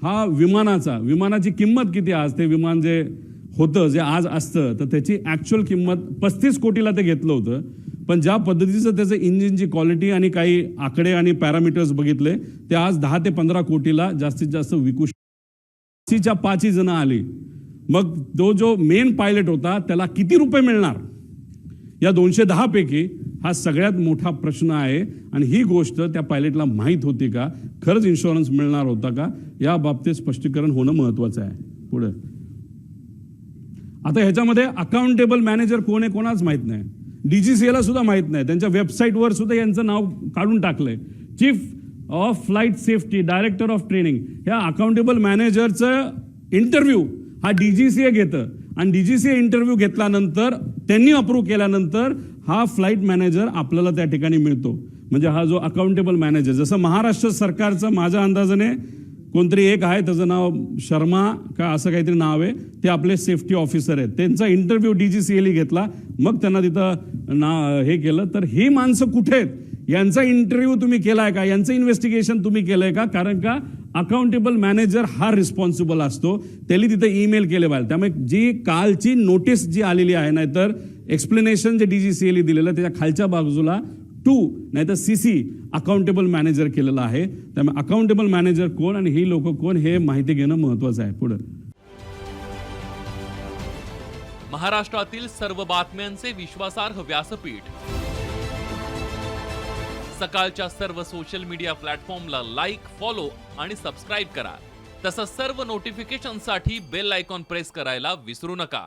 हा विमानाची किंमत किती आज, ते विमान जे होतं जे आज असतं तर त्याची ॲक्च्युअल किंमत 35 कोटीला ते घेतलं होतं. पण ज्या पद्धतीचं त्याचं इंजिनची क्वालिटी आणि काही आकडे आणि पॅरामीटर्स बघितले ते आज 10 ते 15 कोटीला जास्तीत जास्त विकू शकतो. 5 जण आली. मग तो जो मेन पायलट होता त्याला किती रुपये मिळणार या 210 पैकी, हा सगळ्यात मोठा प्रश्न आहे. आणि ही गोष्ट त्या पायलटला माहीत होती का, खरंच इन्शुरन्स मिळणार होता का, या बाबतीत स्पष्टीकरण होणं महत्त्वाचं आहे. पुढे आता ह्याच्यामध्ये अकाउंटेबल मॅनेजर कोण आहे कोणाच माहीत नाही. DGCA सुद्धा माहीत नाही. त्यांच्या वेबसाईटवर सुद्धा यांचं नाव काढून टाकलंय. Chief of flight safety, director of training. ह्या अकाउंटेबल मॅनेजरचं इंटरव्ह्यू हा DGCA घेतं आणि DGCA इंटरव्ह्यू घेतल्यानंतर त्यांनी अप्रूव्ह केल्यानंतर हा फ्लाईट मॅनेजर आपल्याला त्या ठिकाणी मिळतो. म्हणजे हा जो अकाउंटेबल मॅनेजर, जसं महाराष्ट्र सरकारचं माझ्या अंदाजाने कोणतरी एक आहे, त्याचं नाव शर्मा का असं काहीतरी नाव आहे, ते आपले सेफ्टी ऑफिसर आहेत. त्यांचा इंटरव्ह्यू DGCA घेतला, मग त्यांना तिथं हे केलं. तर ही माणसं कुठे आहेत, यांचा इंटरव्ह्यू तुम्ही केलाय का, यांचं इन्व्हेस्टिगेशन तुम्ही केलंय का? कारण का अकाउंटेबल मॅनेजर हा रिस्पॉन्सिबल असतो, त्यांनी तिथे ईमेल केले पाहिजे. त्यामुळे जी कालची नोटीस जी आलेली आहे, नाहीतर एक्सप्लेनेशन जे DGCA दिलेलं त्याच्या खालच्या बाजूला 2 नाहीतर CC अकाउंटेबल मॅनेजर केलेलं आहे. त्यामुळे अकाउंटेबल मॅनेजर कोण आणि ही लोक कोण हे माहिती घेणं महत्वाचं आहे. पुढे महाराष्ट्रातील सर्व बातम्यांचे विश्वासार्ह व्यासपीठ, सकाळच्या सर्व सोशल मीडिया प्लॅटफॉर्मला लाईक, फॉलो आणि सबस्क्राईब करा. तसंच सर्व नोटिफिकेशनसाठी बेल आयकॉन प्रेस करायला विसरू नका.